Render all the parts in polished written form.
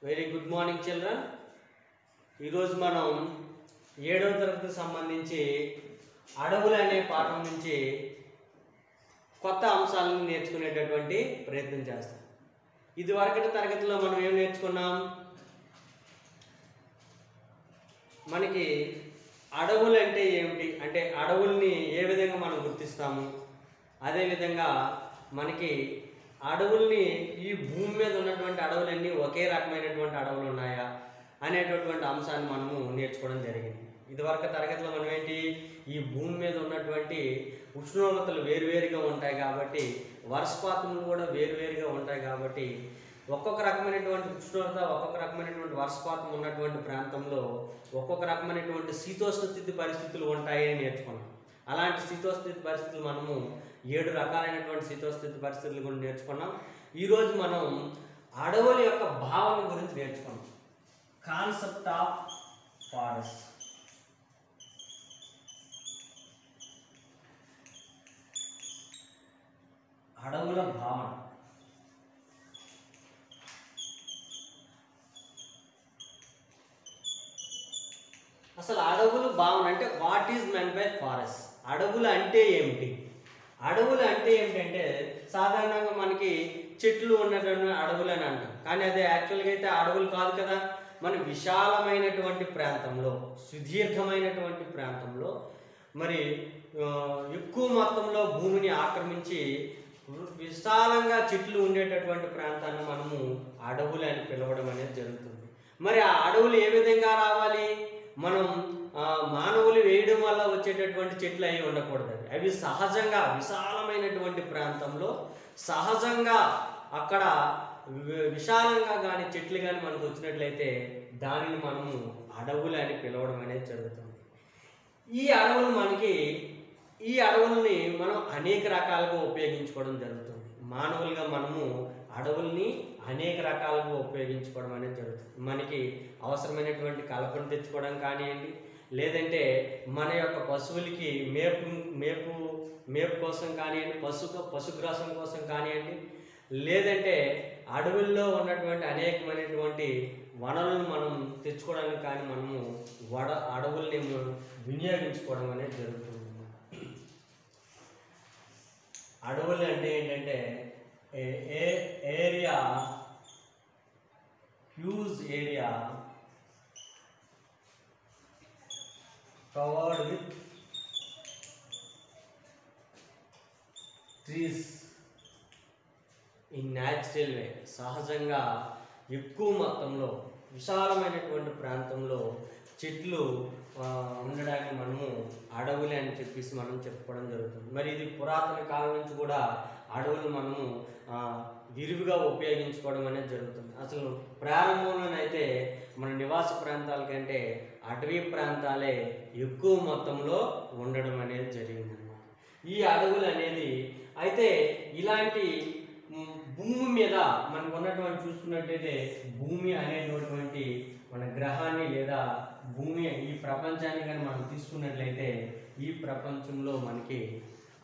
Very good morning children. ఈరోజు మనం 7వ తరగతికి సంబంధించి అడవులు అనే పాఠం నుంచి కొత్త అంశాలను నేర్చుకునేటటువంటి ప్రయత్నం చేస్తాం. ఇదివరకటి తరగతిలో మనం ఏం నేర్చుకున్నాం? మనకి అడవులు అంటే ఏమిటి, అంటే అడవుల్ని ఏ విధంగా మనం గుర్తిస్తాము, అదేవిధంగా మనకి అడవుల్ని ఈ భూమి మీద ఉన్నటువంటి అడవులన్నీ ఒకే రకమైనటువంటి అడవులు ఉన్నాయా అనేటటువంటి అంశాన్ని మనము నేర్చుకోవడం జరిగింది. ఇదివరకు తరగతిలో మనం ఏంటి, ఈ భూమి మీద ఉన్నటువంటి ఉష్ణోగ్రతలు వేరువేరుగా ఉంటాయి కాబట్టి, వర్షపాతములు కూడా వేరువేరుగా ఉంటాయి కాబట్టి, ఒక్కొక్క రకమైనటువంటి ఉష్ణోగ్రత, ఒక్కొక్క రకమైనటువంటి వర్షపాతం ఉన్నటువంటి ప్రాంతంలో ఒక్కొక్క రకమైనటువంటి శీతోష్ణ స్థితి పరిస్థితులు ఉంటాయని నేర్చుకున్నాం. అలాంటి శీతోష్ణ స్థితి పరిస్థితులు మనము 7 రకాలైనటువంటి శీతోష్ణ స్థితి పరిస్థితులు గురించి నేర్చుకున్నాం. ఈరోజు మనం అడవుల యొక్క భావన గురించి నేర్చుకున్నాం. Concept of forest. అడవుల భావన. అసలు అడవులు భావన అంటే what is men by forest? అడవులు అంటే ఏమిటి? అడవులు అంటే ఏమిటంటే సాధారణంగా మనకి చెట్లు ఉన్నటువంటి అడవులు అని అంటాం, కానీ అదే యాక్చువల్గా అయితే అడవులు కాదు కదా. మన విశాలమైనటువంటి ప్రాంతంలో, సుదీర్ఘమైనటువంటి ప్రాంతంలో, మరి ఎక్కువ మొత్తంలో భూమిని ఆక్రమించి విశాలంగా చెట్లు ఉండేటటువంటి ప్రాంతాన్ని మనము అడవులు అని పిలవడం అనేది జరుగుతుంది. మరి ఆ అడవులు ఏ విధంగా రావాలి? మనం మానవులు వేయడం వల్ల వచ్చేటటువంటి చెట్లు అవి ఉండకూడదు. అవి సహజంగా విశాలమైనటువంటి ప్రాంతంలో సహజంగా అక్కడ విశాలంగా కానీ చెట్లు కానీ మనకు వచ్చినట్లయితే దానిని మనము అడవులు అని పిలవడం అనేది జరుగుతుంది. ఈ అడవుల్ని మనం అనేక రకాలుగా ఉపయోగించుకోవడం జరుగుతుంది. మానవులుగా మనము అడవుల్ని అనేక రకాలుగా ఉపయోగించుకోవడం అనేది జరుగుతుంది. మనకి అవసరమైనటువంటి కలపను తెచ్చుకోవడం కానివ్వండి, లేదంటే మన యొక్క పశువులకి మేపు కోసం కానివ్వండి, పశుగ్రాసం కోసం కానివ్వండి, లేదంటే అడవుల్లో ఉన్నటువంటి అనేకమైనటువంటి వనరులను మనం తెచ్చుకోవడానికి కానీ మనము అడవుల్ని వినియోగించుకోవడం అనేది జరుగుతుంది. అడవులు అంటే ఏంటంటే area, huge area covered with trees in natural way. సహజంగా ఎక్కువ మొత్తంలో విశాలమైనటువంటి ప్రాంతంలో చెట్లు ఉండడానికి మనము అడవులు అని చెప్పేసి మనం చెప్పుకోవడం జరుగుతుంది. మరి ఇది పురాతన కాలం నుంచి కూడా అడవులు మనము విరివిగా ఉపయోగించుకోవడం అనేది జరుగుతుంది. అసలు ప్రారంభంలోనైతే మన నివాస ప్రాంతాల కంటే అటవీ ప్రాంతాలే ఎక్కువ మొత్తంలో ఉండడం అనేది జరిగిందన్నమాట. ఈ అడవులు అనేది అయితే ఇలాంటి భూమి మీద మనకు ఉన్నటువంటి చూసుకున్నట్టయితే భూమి అనేటువంటి మన గ్రహాన్ని లేదా భూమి ఈ ప్రపంచాన్ని కానీ మనం తీసుకున్నట్లయితే ఈ ప్రపంచంలో మనకి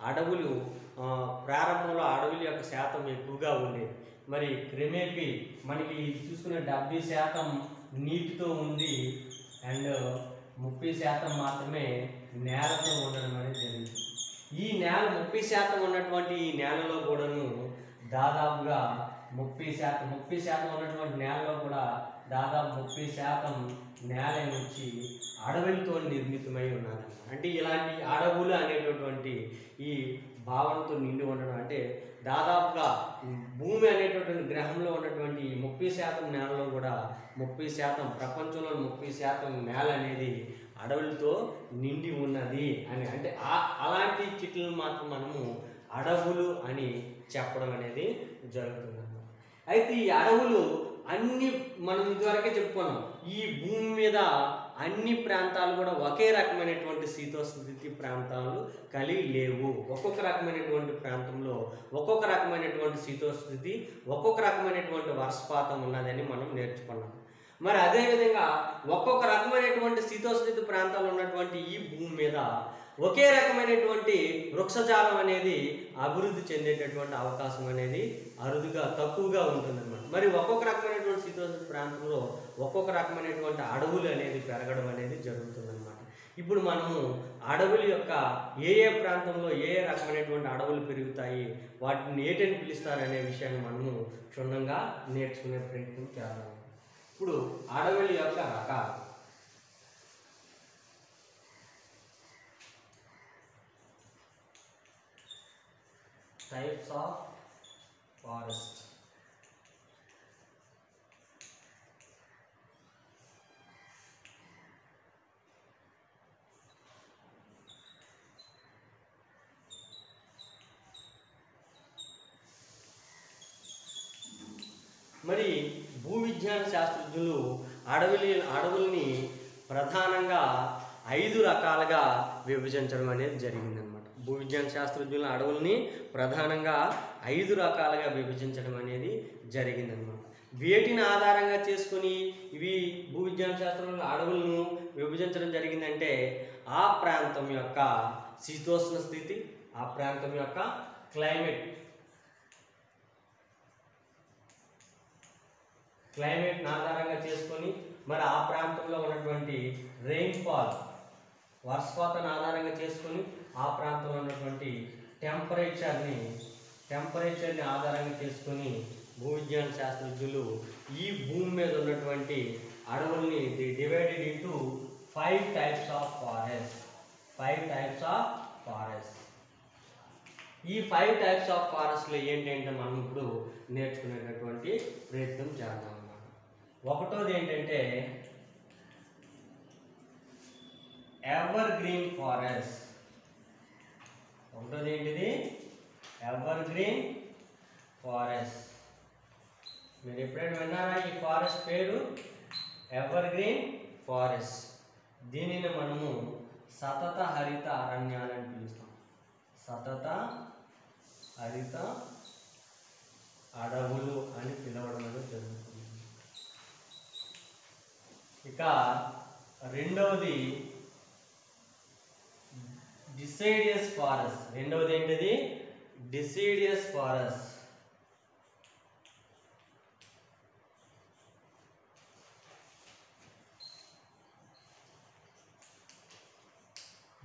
అడవులు ప్రారంభంలో అడవుల యొక్క శాతం ఎక్కువగా ఉండేది. మరి క్రమేపీ మనకి చూసుకున్న 70% నీటితో ఉంది అండ్ 30% మాత్రమే నేలతో ఉండడం అనేది జరిగింది. ఈ నేల 30% ఉన్నటువంటి ఈ నేలలో కూడాను దాదాపుగా 30% ఉన్నటువంటి నేలలో కూడా దాదాపు 30% నేల వచ్చి అడవులతో నిర్మితమై ఉన్నది. అంటే ఇలాంటి అడవులు అనేటటువంటి ఈ భావనతో నిండి ఉండడం అంటే దాదాపుగా భూమి అనేటటువంటి గ్రహంలో ఉన్నటువంటి 30% నేలలో కూడా 30% ప్రపంచంలో 30% నేల అనేది అడవులతో నిండి ఉన్నది అని, అంటే అలాంటి చెట్లను మాత్రం మనము అడవులు అని చెప్పడం అనేది జరుగుతుంది. అయితే ఈ అడవులు అన్ని మనం ఇదివరకే చెప్పుకున్నాం, ఈ భూమి మీద అన్ని ప్రాంతాలు కూడా ఒకే రకమైనటువంటి శీతోష్ణ స్థితి ప్రాంతాలు కలిగి లేవు. ఒక్కొక్క రకమైనటువంటి ప్రాంతంలో ఒక్కొక్క రకమైనటువంటి శీతోష్ణ స్థితి, ఒక్కొక్క రకమైనటువంటి వర్షపాతం ఉన్నదని మనం నేర్చుకున్నాం. మరి అదేవిధంగా ఒక్కొక్క రకమైనటువంటి శీతోష్ణ స్థితి ప్రాంతాలు ఉన్నటువంటి ఈ భూమి మీద ఒకే రకమైనటువంటి వృక్షజాలం అనేది అభివృద్ధి చెందేటటువంటి అవకాశం అనేది అరుదుగా తక్కువగా ఉంటుందన్నమాట. మరి ఒక్కొక్క రకమైనటువంటి శీతోష్ణ ప్రాంతంలో ఒక్కొక్క రకమైనటువంటి అడవులు అనేది పెరగడం అనేది జరుగుతుందన్నమాట. ఇప్పుడు మనము అడవుల యొక్క ఏ ఏ ప్రాంతంలో ఏ ఏ రకమైనటువంటి అడవులు పెరుగుతాయి, వాటిని ఏటని పిలుస్తారు అనే విషయాన్ని మనము క్షుణ్ణంగా నేర్చుకునే ప్రయత్నం చేద్దాం. ఇప్పుడు అడవుల యొక్క రకాలు. Types of forest. మరి భూ విజ్ఞాన శాస్త్రజ్ఞులు అడవుల్ని ప్రధానంగా 5 రకాలుగా విభజించడం అనేది జరిగిందనమాట. భూ విజ్ఞాన శాస్త్రజ్ఞుల అడవుల్ని ప్రధానంగా 5 రకాలుగా విభజించడం అనేది జరిగిందనమాట. వేటిని ఆధారంగా చేసుకొని ఇవి భూ విజ్ఞాన శాస్త్రంలో అడవులను విభజించడం జరిగిందంటే ఆ ప్రాంతం యొక్క శీతోష్ణ స్థితి, ఆ ప్రాంతం యొక్క క్లైమేట్ని ఆధారంగా చేసుకొని, మరి ఆ ప్రాంతంలో ఉన్నటువంటి రెయిన్ఫాల్ వర్షపాతాన్ని ఆధారంగా చేసుకొని, ఆ ప్రాంతంలో ఉన్నటువంటి టెంపరేచర్ని ఆధారంగా చేసుకొని భూ విజ్ఞాన శాస్త్రజ్ఞులు ఈ భూమి మీద ఉన్నటువంటి అడవుల్ని divided into 5 types of forest. ఈ 5 టైప్స్ ఆఫ్ ఫారెస్ట్లో ఏంటంటే మనం ఇప్పుడు నేర్చుకునేటటువంటి ప్రయత్నం చేద్దాం అన్నమాట. ఒకటోది ఏంటంటే ఎవర్ గ్రీన్ ఫారెస్ట్. ఒకటోది ఏంటిది? Ever green forest. మీరు ఎప్పుడైనా విన్నారా ఈ ఫారెస్ట్ పేరు? Ever green forest. దీనిని మనము సతత హరిత అరణ్యాలని పిలుస్తాం. సతత హరిత అడవులు అని పిలవడం అనేది జరుగుతుంది. ఇక రెండవది డిసైడియస్ ఫారెస్ట్. రెండవది ఏంటిది? డిసైడియస్ ఫారెస్ట్.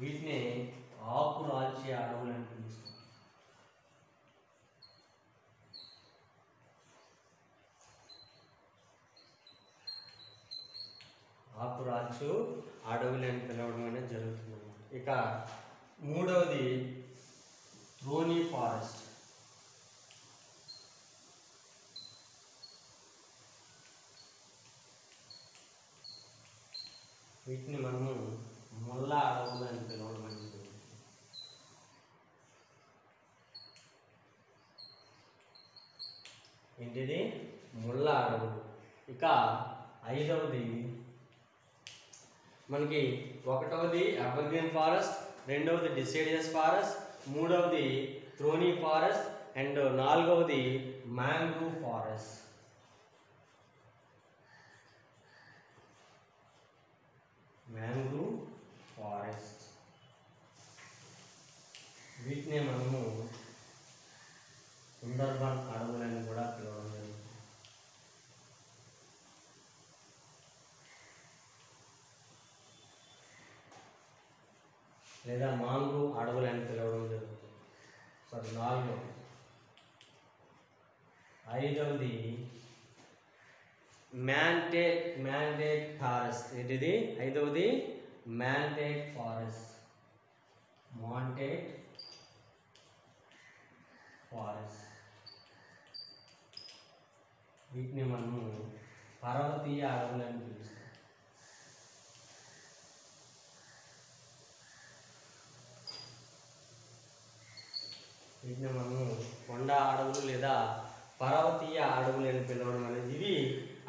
వీటిని ఆకురాల్చే అడవులు అని పిలుస్తాం. ఆకురాల్చు అడవులు అని పిలవడం అనేది జరుగుతుంది. ఇక మూడవది థ్రోనీ ఫారెస్ట్. వీటిని మనము ముళ్ళ అడవులు అని పిలవడం అనేది జరుగుతుంది. ఏంటిది? ముళ్ళ అడవులు. ఇక ఐదవది మనకి ఒకటవది ఎవర్గ్రీన్ ఫారెస్ట్, రెండవది డిసైడియస్ ఫారెస్ట్, మూడవది థ్రోనీ ఫారెస్ట్ అండ్ నాలుగవది మ్యాంగ్రూవ్ ఫారెస్ట్. Mangrove forest. వీటినే మనము సుందర్బన్ అడవులని కూడా పిలవడం జరుగుతుంది. లేదా మాంగ్రూవ్ అడవులు అని పిలవడం జరుగుతుంది. సారీ, నాలుగవది. ఐదవది మ్యాండేట్ ఫారెస్ట్. ఏంటిది? ఐదవది మ్యాండేట్ ఫారెస్ట్. వీటిని మనము పర్వతీయ అడవులు అని పిలుస్తాం. వీటిని మనము కొండ అడవులు లేదా పర్వతీయ అడవులు అని పిలవడం అనేది. ఇవి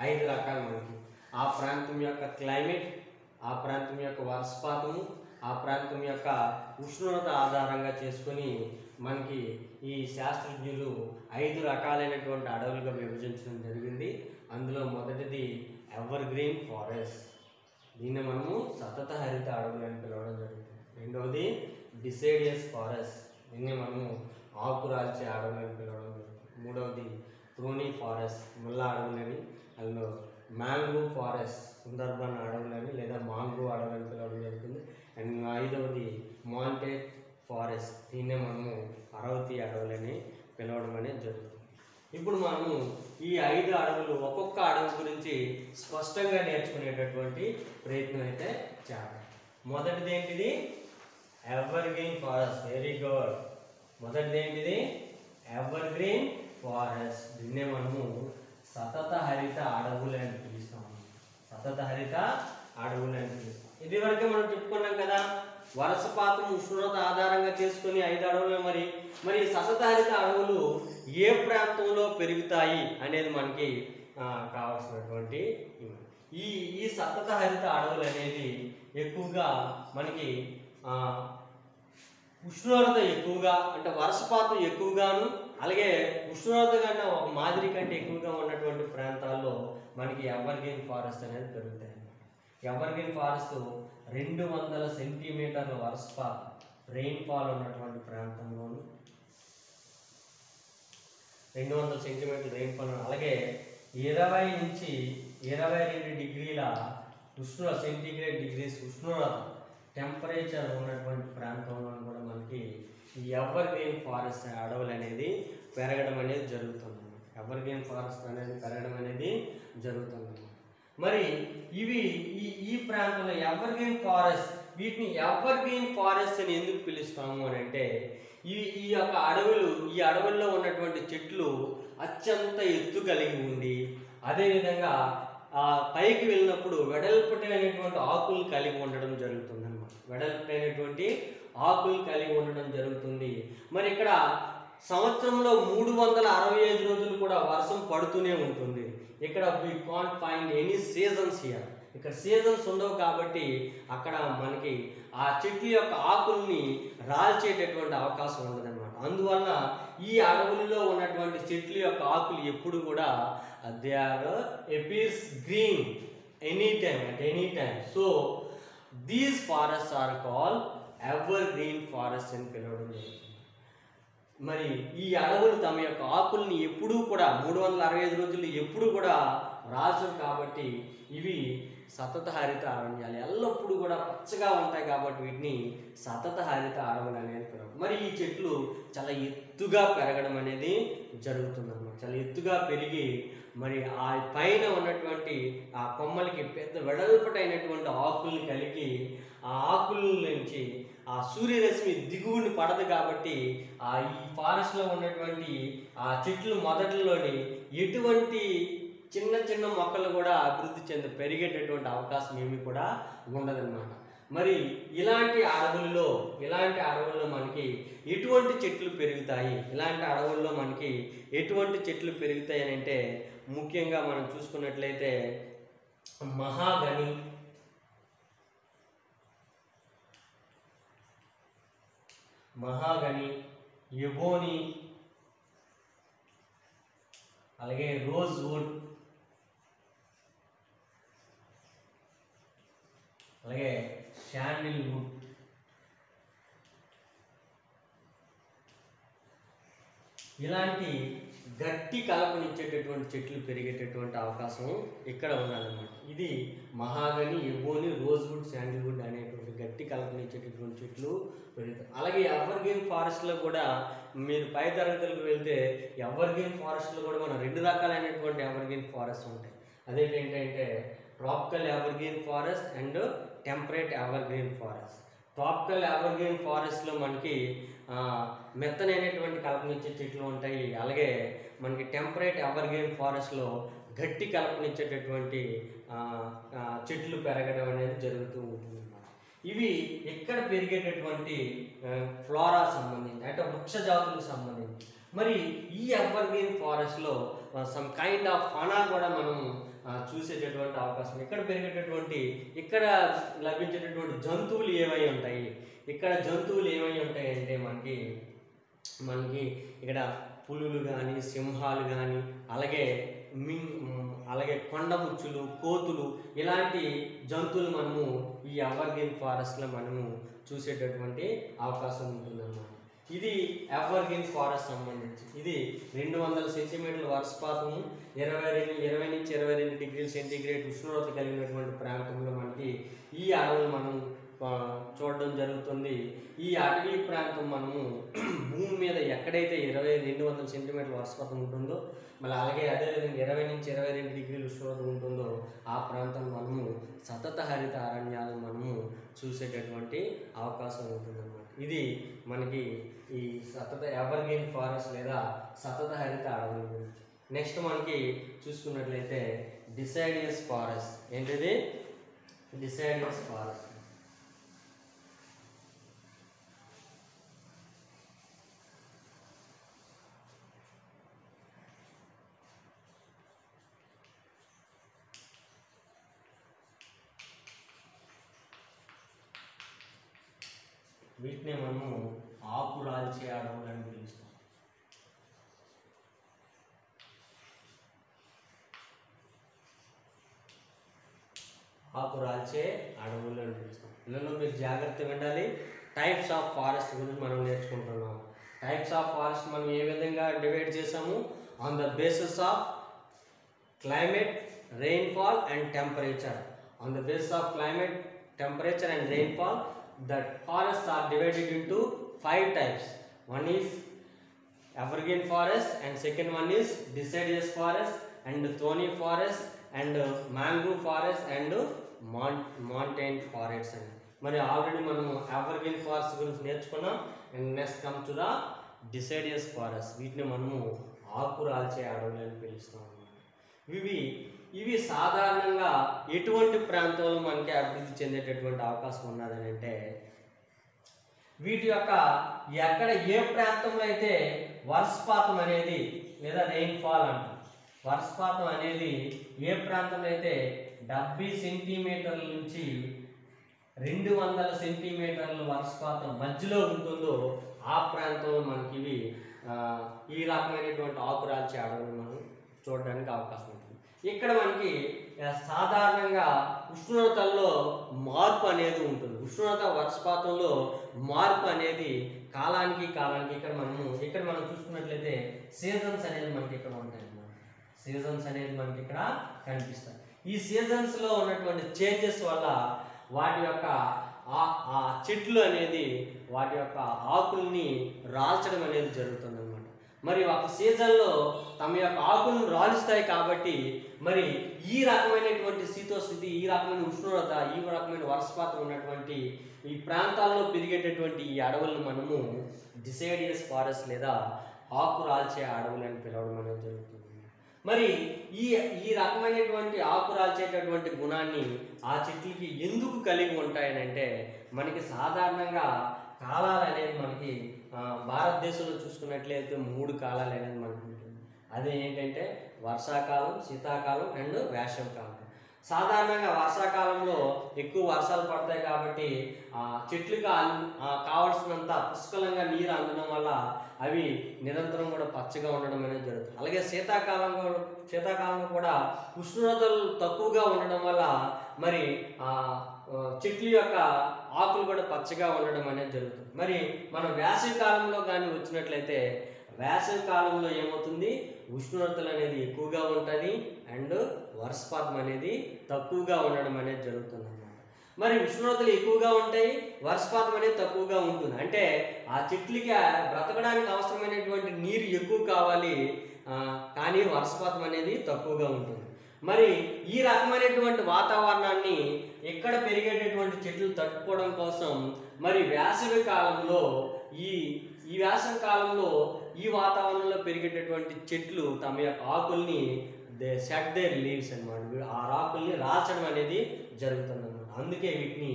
5 రకాలు. మనకి ఆ ప్రాంతం యొక్క క్లైమేట్, ఆ ప్రాంతం యొక్క వర్షపాతము, ఆ ప్రాంతం యొక్క ఉష్ణోగ్రత ఆధారంగా చేసుకొని మనకి ఈ శాస్త్రజ్ఞులు 5 రకాలైనటువంటి అడవులుగా విభజించడం జరిగింది. అందులో మొదటిది ఎవర్ గ్రీన్ ఫారెస్ట్. దీన్ని మనము సతత హరిత అడవులు అని పిలవడం జరుగుతుంది. రెండవది డిసైడియస్ ఫారెస్ట్, దీన్ని మనము ఆకురాల్చే అడవులని పిలవడం జరుగుతుంది. మూడవది ప్రోనీ ఫారెస్ట్, ముళ్ళ అడవులని, అందులో మ్యాంగో ఫారెస్ట్, సుందర్బన్ అడవులని లేదా మాంగో అడవులని పిలవడం జరుగుతుంది. అండ్ ఐదవది మాంటేట్ ఫారెస్ట్, దీన్నే మనము అరవతి అడవులని పిలవడం అనేది జరుగుతుంది. ఇప్పుడు మనము ఈ 5 అడవులు ఒక్కొక్క అడవి గురించి స్పష్టంగా నేర్చుకునేటటువంటి ప్రయత్నం అయితే చేద్దాం. మొదటిది ఏంటిది? Evergreen forest. Very good. మొదటిది ఏంటిది? Evergreen forest. దీన్నే మనము సతత హరిత అడవులు అని పిలుస్తాము. సతత హరిత అడవులు అని పిలుస్తాం. ఇది వరకే మనం చెప్పుకున్నాం కదా, వర్షపాతం ఉష్ణోగ్రత ఆధారంగా చేసుకుని 5 అడవులు. మరి సతత హరిత అడవులు ఏ ప్రాంతంలో పెరుగుతాయి అనేది మనకి కావాల్సినటువంటి ఈ సతత హరిత అడవులు అనేది ఎక్కువగా మనకి ఉష్ణోగ్రత ఎక్కువగా అంటే వర్షపాతం ఎక్కువగాను, అలాగే ఉష్ణోగ్రత కన్నా ఒక మాదిరి కంటే ఎక్కువగా ఉన్నటువంటి ప్రాంతాల్లో మనకి ఎవర్గ్రీన్ ఫారెస్ట్ అనేది పెరుగుతాయి అన్నమాట. ఎవర్గ్రీన్ ఫారెస్ట్ 200 సెంటీమీటర్ల వర్షపాతం రెయిన్ఫాల్ ఉన్నటువంటి ప్రాంతంలోను, 200 సెంటీమీటర్ల రెయిన్ఫాల్, అలాగే 20 నుంచి 22 డిగ్రీల సెంటీగ్రేడ్ డిగ్రీస్ ఉష్ణోగ్రత టెంపరేచర్ ఉన్నటువంటి ప్రాంతంలో కూడా మనకి ఈ ఎవర్గ్రీన్ ఫారెస్ట్ అడవులు అనేది పెరగడం అనేది జరుగుతుంది. ఎవర్గ్రీన్ ఫారెస్ట్ అనేది పెరగడం అనేది జరుగుతుంది. మరి ఇవి ఈ ప్రాంతంలో ఎవర్గ్రీన్ ఫారెస్ట్, వీటిని ఎవర్గ్రీన్ ఫారెస్ట్ అని ఎందుకు పిలుస్తాము అని అంటే, ఈ యొక్క ఈ అడవుల్లో ఉన్నటువంటి చెట్లు అత్యంత ఎత్తు కలిగి ఉండి, అదేవిధంగా పైకి వెళ్ళినప్పుడు వెడల్పటైనటువంటి ఆకులు కలిగి ఉండడం జరుగుతుంది అన్నమాట. వెడల్పటైనటువంటి ఆకులు కలిగి ఉండడం జరుగుతుంది. మరి ఇక్కడ సంవత్సరంలో 365 రోజులు కూడా వర్షం పడుతూనే ఉంటుంది. ఇక్కడ we can't find any seasons here. ఇక్కడ సీజన్స్ ఉండవు కాబట్టి అక్కడ మనకి ఆ చెట్ల యొక్క ఆకుల్ని రాల్చేటటువంటి అవకాశం ఉండదన్నమాట. అందువల్ల ఈ అడవుల్లో ఉన్నటువంటి చెట్ల యొక్క ఆకులు ఎప్పుడు కూడా they are appears green any time at any time. So these forests are called evergreen forest అని పిలవడం జరుగుతుంది. మరి ఈ అడవులు తమ యొక్క ఆకుల్ని ఎప్పుడూ కూడా 365 రోజులు ఎప్పుడు కూడా రాల్చవు కాబట్టి ఇవి సతత హరిత అరణ్యాలు, ఎల్లప్పుడూ కూడా పచ్చగా ఉంటాయి కాబట్టి వీటిని సతత హరిత అడవులు అనేది పిలవడం. మరి ఈ చెట్లు చాలా ఎత్తుగా పెరగడం అనేది జరుగుతుందన్నమాట. చాలా ఎత్తుగా పెరిగి మరి ఆ పైన ఉన్నటువంటి ఆ కొమ్మలకి పెద్ద వెడల్పటైనటువంటి ఆకుల్ని కలిగి ఆ ఆకుల నుంచి ఆ సూర్యరశ్మి దిగువని పడదు కాబట్టి ఈ ఫారెస్ట్లో ఉన్నటువంటి ఆ చెట్లు మొదట్లోని ఎటువంటి చిన్న చిన్న మొక్కలు కూడా అభివృద్ధి పెరిగేటటువంటి అవకాశం ఏమీ కూడా ఉండదన్నమాట. మరి ఇలాంటి అడవుల్లో మనకి ఎటువంటి చెట్లు పెరుగుతాయి, అని అంటే ముఖ్యంగా మనం చూసుకున్నట్లయితే మహాగని, ఎబోనీ, అలాగే రోజ్ వుడ్, అలాగే శాండిల్ వుడ్, ఇలాంటి గట్టి కలపనిచ్చేటటువంటి చెట్లు పెరిగేటటువంటి అవకాశం ఇక్కడ ఉన్నదన్నమాట. ఇది mahogany, ebony, rose wood, sandal wood అనేటువంటి గట్టి కలపనిచ్చేటటువంటి చెట్లు పెరుగుతాయి. అలాగే ఎవర్గ్రీన్ ఫారెస్ట్లో కూడా మీరు పై తరగతులకు వెళ్తే ఎవర్గ్రీన్ ఫారెస్ట్లో కూడా మనం 2 రకాలైనటువంటి ఎవర్గ్రీన్ ఫారెస్ట్ ఉంటాయి. అదేంటంటే tropical evergreen forest and temperate evergreen forest. Tropical evergreen ఫారెస్ట్లో మనకి మెత్తనైనటువంటి కలపనిచ్చే చెట్లు ఉంటాయి. అలాగే మనకి టెంపరేట్ ఎవర్గ్రీన్ ఫారెస్ట్లో గట్టి కలపనిచ్చేటటువంటి చెట్లు పెరగడం అనేది జరుగుతూ ఉంటుంది అన్నమాట. ఇవి ఇక్కడ పెరిగేటటువంటి ఫ్లోరా సంబంధించి అంటే వృక్ష జాతులకు సంబంధించి. మరి ఈ ఎవర్గ్రీన్ ఫారెస్ట్లో సమ్ కైండ్ ఆఫ్ ఫనా కూడా మనం చూసేటటువంటి అవకాశం. ఇక్కడ ఇక్కడ లభించేటటువంటి జంతువులు ఏమై ఉంటాయి, అంటే మనకి ఇక్కడ పులులు కానీ, సింహాలు కానీ, అలాగే అలాగే కొండముచ్చులు, కోతులు ఇలాంటి జంతువులు మనము ఈ ఎవర్గ్రీన్ ఫారెస్ట్లో మనము చూసేటటువంటి అవకాశం ఉంటుందన్నమాట. ఇది ఎవర్గ్రీన్ ఫారెస్ట్ సంబంధించి ఇది 200 సెంటీమీటర్ల వర్షపాతము, 20 నుంచి 22 డిగ్రీల సెంటీగ్రేడ్ ఉష్ణోగ్రత కలిగినటువంటి ప్రాంతంలో మనకి ఈ అడవులు మనం చూడడం జరుగుతుంది. ఈ అటవీ ప్రాంతం మనము భూమి మీద ఎక్కడైతే 200 సెంటీమీటర్ల వర్షపాతం ఉంటుందో, మళ్ళీ అలాగే అదేవిధంగా 20 నుంచి 22 డిగ్రీల ఉష్ణోగ్రత ఉంటుందో ఆ ప్రాంతం మనము సతత హరిత అరణ్యాలు మనము చూసేటటువంటి అవకాశం ఉంటుందన్నమాట. ఇది మనకి ఈ సతత ఎవర్గ్రీన్ ఫారెస్ట్ లేదా సతత హరిత అడవుల గురించి. నెక్స్ట్ మనకి చూసుకున్నట్లయితే డిసైడియస్ ఫారెస్ట్. ఏంటిది? డిసైడియస్ ఫారెస్ట్. వీటిని మనము ఆకురాల్చే అడవులు అని పిలుస్తాం. ఆకురాల్చే అడవులు అని పిలుస్తాం. ఇందులో మీరు జాగ్రత్తగా ఉండాలి. టైప్స్ ఆఫ్ ఫారెస్ట్ గురించి మనం నేర్చుకుంటున్నాం. టైప్స్ ఆఫ్ ఫారెస్ట్ మనం ఏ విధంగా డివైడ్ చేసాము? On the basis of climate, rainfall and temperature. On the basis of climate, temperature and rainfall, the forests are divided into 5 types. One is evergreen forest, and second one is deciduous forest, and thorny forest, and mangrove forest, and mountain forest. మరి already మనము evergreen forest గురించి నేర్చుకున్నాం. And next come to the deciduous forest. వీటిని మనము ఆకురాల్చే అడవులు అని పిలుస్తాం అన్నమాట. ఇవి సాధారణంగా ఎటువంటి ప్రాంతంలో మనకి అభివృద్ధి చెందేటటువంటి అవకాశం ఉన్నదని అంటే, వీటి యొక్క ఎక్కడ ఏ ప్రాంతంలో అయితే వర్షపాతం అనేది లేదా రెయిన్ఫాల్ అంట, వర్షపాతం అనేది ఏ ప్రాంతంలో అయితే 70 సెంటీమీటర్ల నుంచి 200 సెంటీమీటర్ల వర్షపాతం మధ్యలో ఉంటుందో ఆ ప్రాంతంలో మనకి ఇవి ఈ రకమైనటువంటి ఆకురాల్చే అడవులు మనం చూడడానికి అవకాశం ఉంటుంది. ఇక్కడ మనకి సాధారణంగా ఉష్ణోగ్రతల్లో మార్పు అనేది ఉంటుంది. ఉష్ణోగ్రత వర్షపాతంలో మార్పు అనేది కాలానికి ఇక్కడ మనం చూసుకున్నట్లయితే సీజన్స్ అనేది మనకి ఇక్కడ ఉంటాయి అన్నమాట. సీజన్స్ అనేది మనకి ఇక్కడ కనిపిస్తాయి. ఈ సీజన్స్లో ఉన్నటువంటి చేంజెస్ వల్ల వాటి యొక్క ఆ చెట్లు అనేది వాటి యొక్క ఆకుల్ని రాల్చడం అనేది జరుగుతుంది అన్నమాట. మరి ఒక సీజన్లో తమ యొక్క ఆకులను రాలుస్తాయి కాబట్టి మరి ఈ రకమైనటువంటి శీతోస్థితి, ఈ రకమైన ఉష్ణోగ్రత, ఈ రకమైన వర్షపాతం ఉన్నటువంటి ఈ ప్రాంతాల్లో పెరిగేటటువంటి ఈ అడవులను మనము డిసైడియస్ ఫారెస్ట్ లేదా ఆకురాల్చే అడవులు అని పిలవడం అనేది జరుగుతుంది. మరి ఈ రకమైనటువంటి ఆకురాల్చేటటువంటి గుణాన్ని ఆ చెట్లకి ఎందుకు కలిగి ఉంటాయని అంటే, మనకి సాధారణంగా కాలాలు అనేది మనకి భారతదేశంలో చూసుకున్నట్లయితే 3 కాలాలు అనేది మనకు ఉంటుంది. అదే ఏంటంటే వర్షాకాలం, శీతాకాలం అండ్ వేసవికాలం. సాధారణంగా వర్షాకాలంలో ఎక్కువ వర్షాలు పడతాయి కాబట్టి చెట్లుకి కావాల్సినంత పుష్కలంగా నీరు అందడం వల్ల అవి నిరంతరం కూడా పచ్చగా ఉండడం అనేది జరుగుతుంది. అలాగే శీతాకాలంలో కూడా ఉష్ణోగ్రతలు తక్కువగా ఉండడం వల్ల మరి చెట్ల యొక్క ఆకులు కూడా పచ్చగా ఉండడం అనేది జరుగుతుంది. మరి మనం వేసవి కాలంలో కానీ వచ్చినట్లయితే వేసవి కాలంలో ఏమవుతుంది? ఉష్ణోగ్రతలు అనేది ఎక్కువగా ఉంటుంది అండ్ వర్షపాతం అనేది తక్కువగా ఉండడం అనేది జరుగుతుంది అన్నమాట. మరి ఉష్ణోగ్రతలు ఎక్కువగా ఉంటాయి, వర్షపాతం అనేది తక్కువగా ఉంటుంది. అంటే ఆ చెట్లకి బ్రతకడానికి అవసరమైనటువంటి నీరు ఎక్కువ కావాలి, కానీ వర్షపాతం అనేది తక్కువగా ఉంటుంది. మరి ఈ రకమైనటువంటి వాతావరణాన్ని ఎక్కడ పెరిగేటటువంటి చెట్లు తట్టుకోవడం కోసం మరి వేసవి కాలంలో ఈ వాతావరణంలో పెరిగేటటువంటి చెట్లు తమ యొక్క ఆకుల్ని షెడ్ దేర్ లీవ్స్ అన్నమాట. ఆ ఆకుల్ని రాల్చడం అనేది జరుగుతుంది అన్నమాట. అందుకే వీటిని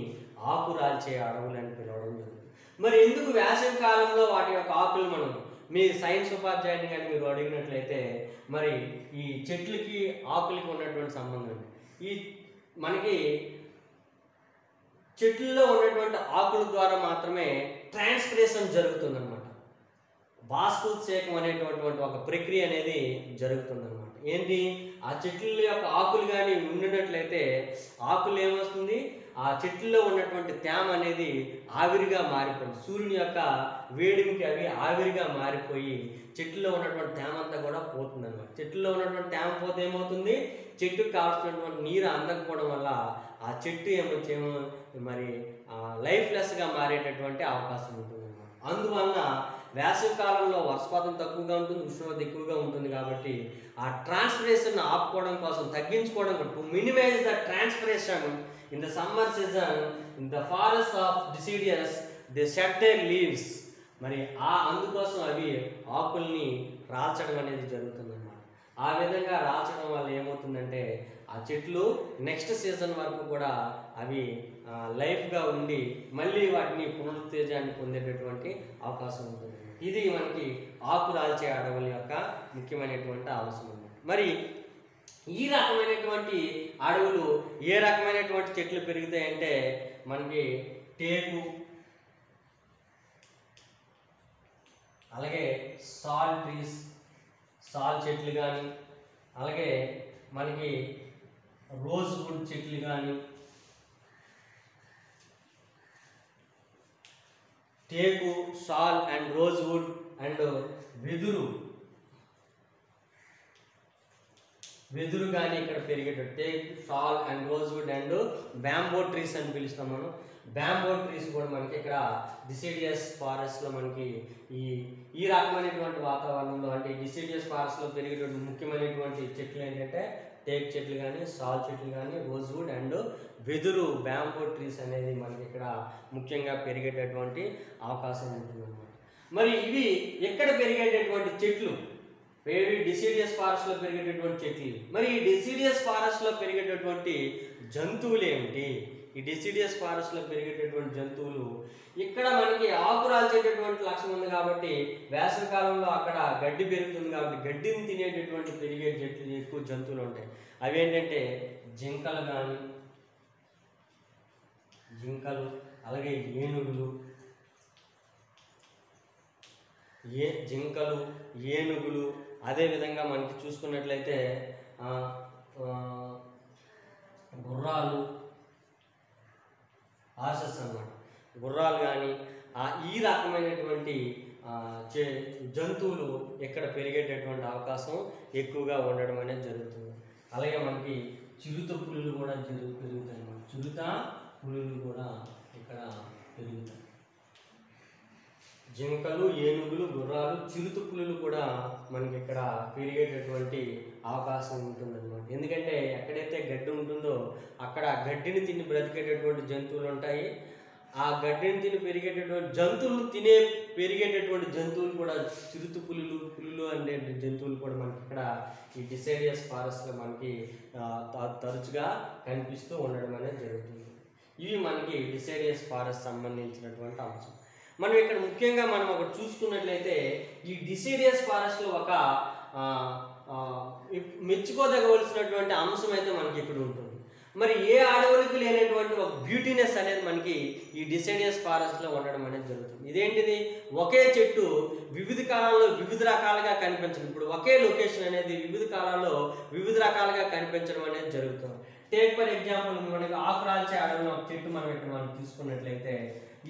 ఆకురాల్చే అడవులు అని పిలవడం జరుగుతుంది. మరి ఎందుకు వేసవి కాలంలో వాటి యొక్క ఆకులు మనం మీ సైన్స్ ఉపాధ్యాయుని కానీ మీరు అడిగినట్లయితే మరి ఈ చెట్లకి ఆకులకి ఉన్నటువంటి సంబంధం ఈ మనకి చెట్లలో ఉన్నటువంటి ఆకుల ద్వారా మాత్రమే ట్రాన్స్పిరేషన్ జరుగుతుందన్నమాట. బాష్పోత్సేకం అనేటటువంటి ఒక ప్రక్రియ అనేది జరుగుతుందన్నమాట. ఏంటి, ఆ చెట్ల యొక్క ఆకులు కానీ ఉండినట్లయితే ఆకులు ఏమొస్తుంది, ఆ చెట్లలో ఉన్నటువంటి తేమ అనేది ఆవిరిగా మారిపోయింది. సూర్యుని యొక్క వేడిమికి అవి ఆవిరిగా మారిపోయి చెట్టులో ఉన్నటువంటి తేమ అంతా కూడా పోతుంది అనమాట. చెట్టులో ఉన్నటువంటి తేమ పోతే ఏమవుతుంది, చెట్టుకు కావాల్సినటువంటి నీరు అందకపోవడం వల్ల ఆ చెట్టు ఏమో మరి లైఫ్లెస్గా మారేటటువంటి అవకాశం ఉంటుంది అనమాట. అందువలన వేసవి కాలంలో వర్షపాతం తక్కువగా ఉంటుంది, ఉష్ణోగ్రత ఎక్కువగా ఉంటుంది. కాబట్టి ఆ ట్రాన్స్పిరేషన్ ఆపుకోవడం కోసం, తగ్గించుకోవడం కోసం, to minimise the transpiration in the summer season in the forest of deciduous they shed their leaves. మరి అందుకోసం అవి ఆకుల్ని రాల్చడం అనేది జరుగుతుందన్నమాట. ఆ విధంగా రాల్చడం వల్ల ఏమవుతుందంటే ఆ చెట్లు నెక్స్ట్ సీజన్ వరకు కూడా అవి లైఫ్గా ఉండి మళ్ళీ వాటిని పునరుత్తేజాన్ని పొందేటటువంటి అవకాశం ఉంటుంది. ఇది మనకి ఆకు రాల్చే అడవుల యొక్క ముఖ్యమైనటువంటి అవసరం అన్నమాట. మరి ఈ రకమైనటువంటి అడవులు ఏ రకమైనటువంటి చెట్లు పెరుగుతాయంటే మనకి టేకు, అలాగే సాల్ ట్రీస్, సాల్ చెట్లు కానీ, అలాగే మనకి రోజ్ వుడ్ చెట్లు కానీ, టేకు, సాల్ అండ్ రోజ్ వుడ్ అండ్ వెదురు కానీ ఇక్కడ పెరిగేటట్టు teak, sal and rose wood and bamboo trees అని పిలుస్తాం మనం. బ్యాంబో ట్రీస్ కూడా మనకి ఇక్కడ డిసిడియస్ ఫారెస్ట్లో మనకి ఈ రకమైనటువంటి వాతావరణంలో, అంటే డిసిడియస్ ఫారెస్ట్లో పెరిగేటువంటి ముఖ్యమైనటువంటి చెట్లు ఏంటంటే టేక్ చెట్లు కానీ, సాల్ చెట్లు కానీ, రోజ్ వుడ్ అండ్ వెదురు, బ్యాంబో ట్రీస్ అనేది మనకి ఇక్కడ ముఖ్యంగా పెరిగేటటువంటి అవకాశం ఉంటుందన్నమాట. మరి ఇవి ఎక్కడ పెరిగేటటువంటి చెట్లు, వేడి డిసిడియస్ ఫారెస్ట్లో పెరిగేటటువంటి చెట్లు. మరి ఈ డిసిడియస్ ఫారెస్ట్లో పెరిగేటటువంటి జంతువులు ఏమిటి? ఈ డిసిడియస్ ఫారెస్ట్లో పెరిగేటటువంటి జంతువులు, ఇక్కడ మనకి ఆకు రాల్చేటటువంటి లక్షణం ఉంది కాబట్టి వేసవి కాలంలో అక్కడ గడ్డి పెరుగుతుంది కాబట్టి గడ్డిని తినేటటువంటి పెరిగే చెట్లు ఎక్కువ జంతువులు ఉంటాయి. అవి ఏంటంటే జింకలు కానీ, అలాగే ఏనుగులు, అదేవిధంగా మనకి చూసుకున్నట్లయితే గుర్రాలు, హార్సెస్ అన్నమాట. గుర్రాలు కానీ ఈ రకమైనటువంటి జంతువులు ఇక్కడ పెరిగేటటువంటి అవకాశం ఎక్కువగా ఉండడం అనేది జరుగుతుంది. అలాగే మనకి చిరుత పులులు కూడా పెరుగుతాయి అన్నమాట. చిరుత పులులు కూడా ఇక్కడ పెరుగుతాయి. జింకలు, ఏనుగులు, గుర్రాలు, చిరుత పులులు కూడా మనకి ఇక్కడ పెరిగేటటువంటి అవకాశం ఉంటుందన్నమాట. ఎందుకంటే ఎక్కడైతే గడ్డి ఉంటుందో అక్కడ గడ్డిని తిని బ్రతికేటటువంటి జంతువులు ఉంటాయి. ఆ గడ్డిని తిని పెరిగేటటువంటి జంతువులు కూడా చిరుత పులులు అనే జంతువులు కూడా మనకి ఇక్కడ ఈ డిసిడియస్ ఫారెస్ట్లో మనకి తరచుగా కనిపిస్తూ ఉండడం అనేది జరుగుతుంది. ఇవి మనకి డిసిడియస్ ఫారెస్ట్ సంబంధించినటువంటి అంశం. మనం ఇక్కడ ముఖ్యంగా మనం ఒకటి చూసుకున్నట్లయితే ఈ డిసిడియస్ ఫారెస్ట్లో ఒక మెచ్చుకోదగవలసినటువంటి అంశం అయితే మనకి ఇక్కడ ఉంటుంది. మరి ఏ అడవులకు లేనటువంటి ఒక బ్యూటీనెస్ అనేది మనకి ఈ డిసిడియస్ ఫారెస్ట్లో ఉండడం అనేది జరుగుతుంది. ఇదేంటిది, ఒకే చెట్టు వివిధ కాలాల్లో వివిధ రకాలుగా కనిపించడం. ఇప్పుడు ఒకే లొకేషన్ అనేది వివిధ కాలాల్లో వివిధ రకాలుగా కనిపించడం అనేది జరుగుతుంది. టేక్ ఫర్ ఎగ్జాంపుల్, మనకి ఆకురాల్చే అడవిలో ఒక చెట్టు మనం ఇక్కడ మనం తీసుకున్నట్లయితే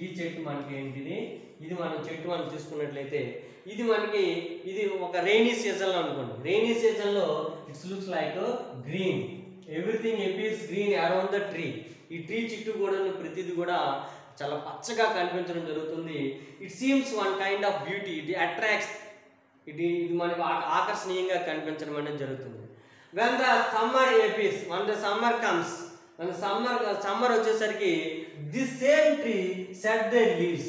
ఈ చెట్టు మనకి ఏంటిది, ఇది మనం చెట్టు మనం తీసుకున్నట్లయితే ఇది ఒక రైనీ సీజన్లో అనుకోండి. రైనీ సీజన్లో it's looks like green, everything appears green around the tree. ఈ ట్రీ చుట్టూ కూడా ప్రతిది కూడా చాలా పచ్చగా కనిపించడం జరుగుతుంది. It seems one kind of beauty, it attracts, ఇది మనకు ఆకర్షణీయంగా కనిపించడం అనేది జరుగుతుంది. when the summer appears, when the summer comes, summer వచ్చేసరికి this same tree shed their leaves.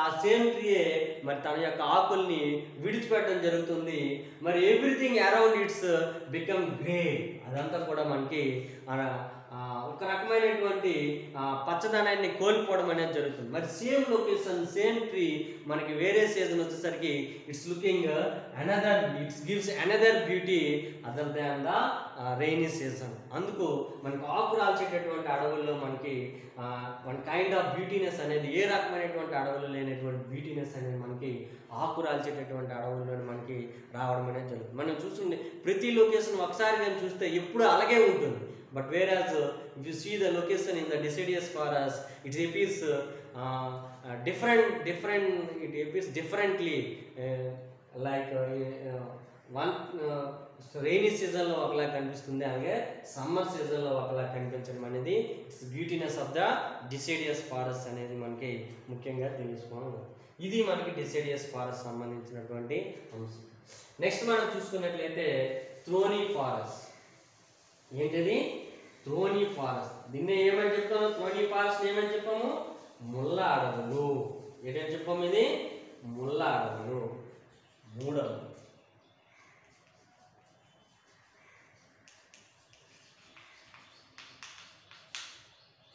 ఆ సేమ్ ట్రీయే మరి తన యొక్క ఆకుల్ని విడిచిపెట్టడం జరుగుతుంది. మరి everything around it's become grey, అదంతా కూడా మనకి ఒక రకమైనటువంటి పచ్చదనాన్ని కోల్పోవడం అనేది జరుగుతుంది. మరి సేమ్ లొకేషన్, సేమ్ ట్రీ మనకి వేరే సీజన్ వచ్చేసరికి it's looking it's gives another beauty other than the rainy season. అందుకు మనకు ఆకు రాల్చేటటువంటి అడవుల్లో మనకి వన్ కైండ్ ఆఫ్ బ్యూటీనెస్ అనేది, ఏ రకమైనటువంటి అడవులు లేనటువంటి బ్యూటీనెస్ అనేది మనకి ఆకు రాల్చేటటువంటి అడవుల్లో మనకి రావడం అనేది జరుగుతుంది. మనం చూస్తుండే ప్రతి లొకేషన్ ఒకసారి కానీ చూస్తే ఎప్పుడు అలాగే ఉంటుంది. But whereas if you see the location in the deciduous forest, it appears it appears differently, like one rainy సీజన్లో ఒకలా కనిపిస్తుంది, అలాగే సమ్మర్ సీజన్లో ఒకలా కనిపించడం అనేది its beautyness of the deciduous forest అనేది మనకి ముఖ్యంగా తెలుసుకోవాలి. ఇది మనకి డిసిడియస్ ఫారెస్ట్ సంబంధించినటువంటి అంశం. నెక్స్ట్ మనం చూసుకున్నట్లయితే థ్రోనీ ఫారెస్ట్. ఏంటిది? థ్రోనీ ఫారెస్ట్. దీన్ని ఏమని చెప్తాము? థ్రోనీ ఫారెస్ట్ ఏమని చెప్పాము? ముళ్ళ అడవులు. ఏంటని చెప్పాము? ఇది ముళ్ళ అడవులు. మూడవది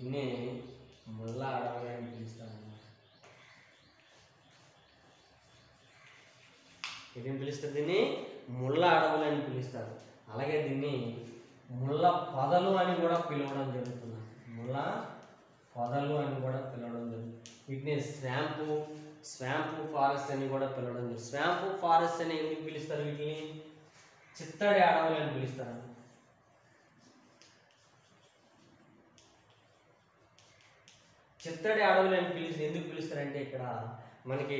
దీన్ని ముళ్ళ అడవులు అని పిలుస్తాను. ఏం పిలుస్తారు? దీన్ని ముళ్ళ అడవులు అని పిలుస్తారు. అలాగే దీన్ని ముళ్ళ పొదలు అని కూడా పిలవడం జరుగుతుంది. ముళ్ళ పొదలు అని కూడా పిలవడం జరుగుతుంది. వీటిని స్వాంపు ఫారెస్ట్ అని కూడా పిలవడం జరుగుతుంది. స్వాంపు ఫారెస్ట్ అని ఎందుకు పిలుస్తారు? వీటిని చిత్తడి అడవులు అని పిలుస్తారు. చిత్తడి అడవులు అని ఎందుకు పిలుస్తారంటే ఇక్కడ మనకి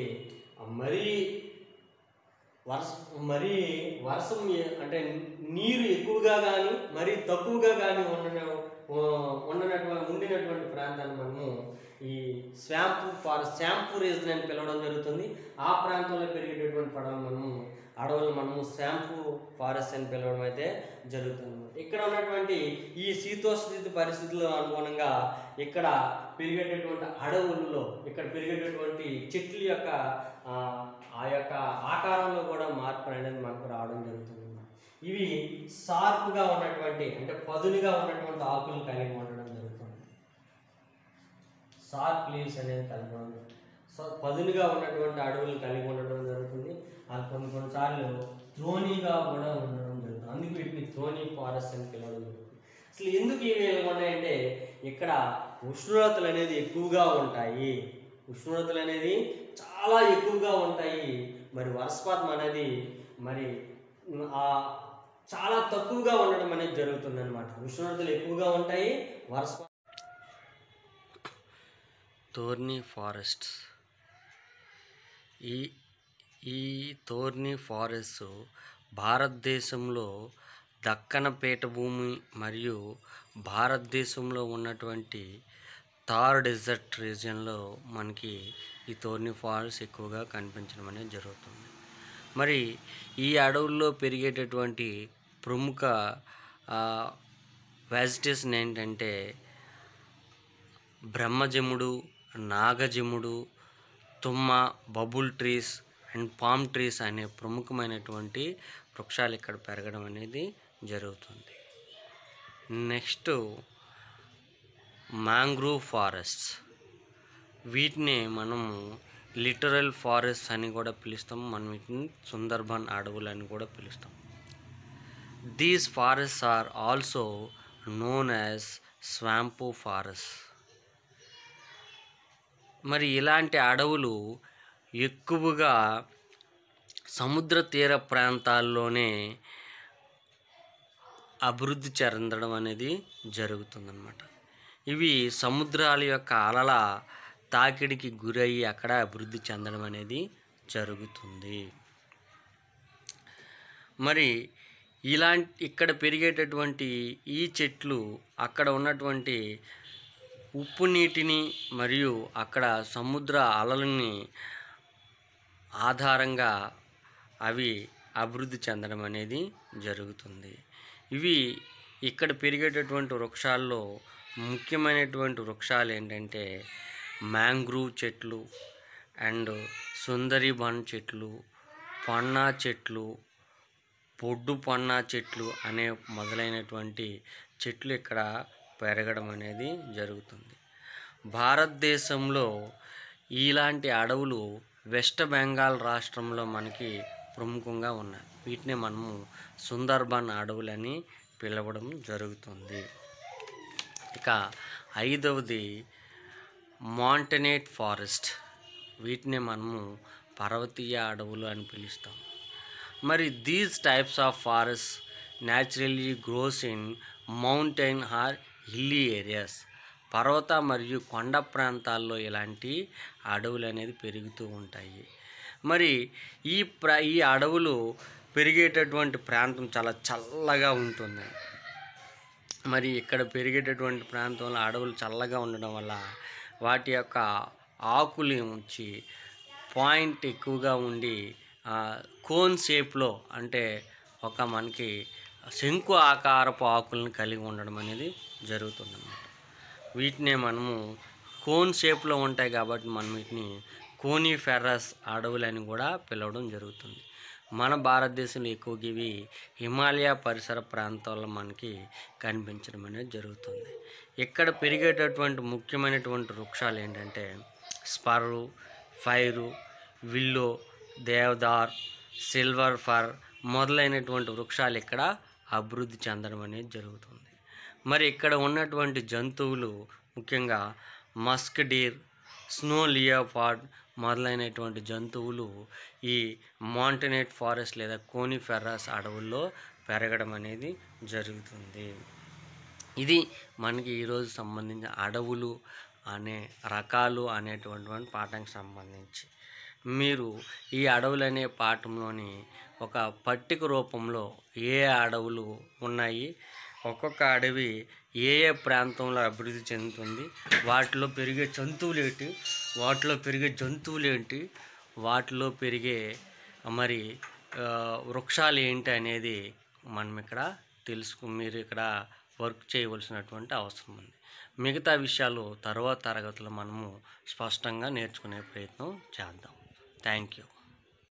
వర్షం అంటే నీరు ఎక్కువగా కానీ మరీ తక్కువగా కానీ ఉండినటువంటి ప్రాంతాన్ని మనము ఈ శాంపు రీజన్ అని పిలవడం జరుగుతుంది. ఆ ప్రాంతంలో పెరిగేటటువంటి అడవులు మనము శాంపు ఫారెస్ట్ అని పిలవడం అయితే జరుగుతుంది. ఇక్కడ ఉన్నటువంటి ఈ శీతోష్ణ పరిస్థితుల్లో అనుగుణంగా ఇక్కడ పెరిగేటటువంటి అడవుల్లో ఇక్కడ పెరిగేటటువంటి చెట్ల యొక్క ఆ యొక్క ఆకారంలో కూడా మార్పు అనేది మనకు రావడం జరుగుతుంది. ఇవి షార్ప్గా ఉన్నటువంటి అంటే పదునుగా ఉన్నటువంటి ఆకులు కలిగి ఉండడం జరుగుతుంది. షార్ప్ లీవ్స్ అనేది కలిగి ఉండడం, పదునుగా ఉన్నటువంటి అడవులు కలిగి ఉండడం జరుగుతుంది. అది కొన్నిసార్లు థ్రోనీగా కూడా ఉండడం జరుగుతుంది. అందుకు వీటిని థ్రోనీ ఫారెస్ట్ అని పిలవడం జరుగుతుంది. అసలు ఎందుకు ఇవి ఉన్నాయంటే ఇక్కడ ఉష్ణోగ్రతలు అనేది ఎక్కువగా ఉంటాయి. ఉష్ణోగ్రతలు అనేది చాలా ఎక్కువగా ఉంటాయి. మరి వర్షపాతం అనేది మరి చాలా తక్కువగా ఉండడం అనేది జరుగుతుంది అనమాట. ఉష్ణోగ్రతలు ఎక్కువగా ఉంటాయి, థోర్నీ ఫారెస్ట్. ఈ థోర్నీ ఫారెస్ట్ భారతదేశంలో దక్కన పీఠభూమి మరియు భారతదేశంలో ఉన్నటువంటి థార్ డెజర్ట్ రీజియన్లో మనకి ఈ థోర్నీ ఫారెస్ట్ ఎక్కువగా కనిపించడం అనేది జరుగుతుంది. మరి ఈ అడవుల్లో పెరిగేటటువంటి ప్రముఖ వెజిటేషన్ ఏంటంటే బ్రహ్మజముడు, నాగజముడు, తుమ్మ, bubble trees and palm trees అనే ప్రముఖమైనటువంటి వృక్షాలు ఇక్కడ పెరగడం అనేది జరుగుతుంది. Next mangrove forest. వీటిని మనము లిటరల్ ఫారెస్ట్ అని కూడా పిలుస్తాం. మనం వీటిని సుందర్బన్ అడవులు అని కూడా పిలుస్తాం. These forests are also known as swamp forest. మరి ఇలాంటి అడవులు ఎక్కువగా సముద్ర తీర ప్రాంతాల్లోనే అభివృద్ధి చెందడం అనేది జరుగుతుందన్నమాట. ఇవి సముద్రాల యొక్క అలల తాకిడికి గురయ్యి అక్కడ అభివృద్ధి చెందడం అనేది జరుగుతుంది. మరి ఇక్కడ పెరిగేటటువంటి ఈ చెట్లు అక్కడ ఉన్నటువంటి ఉప్పు నీటిని మరియు అక్కడ సముద్ర అలలని ఆధారంగా అవి అభివృద్ధి చెందడం అనేది జరుగుతుంది. ఇవి ఇక్కడ పెరిగేటటువంటి వృక్షాల్లో ముఖ్యమైనటువంటి వృక్షాలు ఏంటంటే మ్యాంగ్రూవ్ చెట్లు అండ్ సుందరీబన్ చెట్లు, పన్నా చెట్లు, పొడ్డు పన్నా చెట్లు అనే మొదలైనటువంటి చెట్లు ఇక్కడ పెరగడం అనేది జరుగుతుంది. భారతదేశంలో ఇలాంటి అడవులు వెస్ట్ బెంగాల్ రాష్ట్రంలో మనకి ప్రముఖంగా ఉన్నాయి. వీటిని మనము సుందర్బన్ అడవులని పిలవడం జరుగుతుంది. ఇక 5వది మాంటనేట్ ఫారెస్ట్. వీటిని మనము పర్వతీయ అడవులు అని పిలుస్తాం. మరి these types of forest naturally grows in mountain or hilly areas. పర్వత మరియు కొండ ప్రాంతాల్లో ఇలాంటి అడవులు అనేది పెరుగుతూ ఉంటాయి. మరి ఈ అడవులు పెరిగేటటువంటి ప్రాంతం చాలా చల్లగా ఉంటుంది. మరి ఇక్కడ పెరిగేటటువంటి ప్రాంతంలో అడవులు చల్లగా ఉండడం వల్ల వాటి యొక్క ఆకులు ఉంచి పాయింట్ ఎక్కువగా ఉండి కోన్ షేప్లో, అంటే ఒక మనకి శంకు ఆకారపు ఆకులను కలిగి ఉండడం అనేది జరుగుతుందన్నమాట. వీటినే మనము కోన్ షేప్లో ఉంటాయి కాబట్టి మనం వీటిని కోనిఫెరస్ అడవులని కూడా పిలవడం జరుగుతుంది. మన భారతదేశంలో ఎక్కువగా ఇవి హిమాలయ పరిసర ప్రాంతాల్లో మనకి కనిపించడం అనేది జరుగుతుంది. ఇక్కడ పెరిగేటటువంటి ముఖ్యమైనటువంటి వృక్షాలు ఏంటంటే స్పరు, fire, willow, deodar, silver for మొదలైనటువంటి వృక్షాలు ఇక్కడ అభివృద్ధి చెందడం అనేది జరుగుతుంది. మరి ఇక్కడ ఉన్నటువంటి జంతువులు ముఖ్యంగా మస్క్ డీర్, స్నో లియోపార్డ్ మొదలైనటువంటి జంతువులు ఈ మాంటనేట్ ఫారెస్ట్ లేదా కోనిఫెరస్ అడవుల్లో పెరగడం అనేది జరుగుతుంది. ఇది మనకి ఈరోజు సంబంధించిన అడవులు అనే రకాలు అనేటువంటి పాఠానికి సంబంధించి మీరు ఈ అడవులు అనే పాఠంలోని ఒక పట్టిక రూపంలో ఏ అడవులు ఉన్నాయి, ఒక్కొక్క అడవి ఏ ఏ ప్రాంతంలో అభివృద్ధి చెందుతుంది, వాటిలో పెరిగే జంతువులు ఏంటి, వాటిలో పెరిగే మరి వృక్షాలు ఏంటి అనేది మనం ఇక్కడ మీరు ఇక్కడ వర్క్ చేయవలసినటువంటి అవసరం ఉంది. మిగతా విషయాలు తర్వాత తరగతిలో మనము స్పష్టంగా నేర్చుకునే ప్రయత్నం చేద్దాం. Thank you.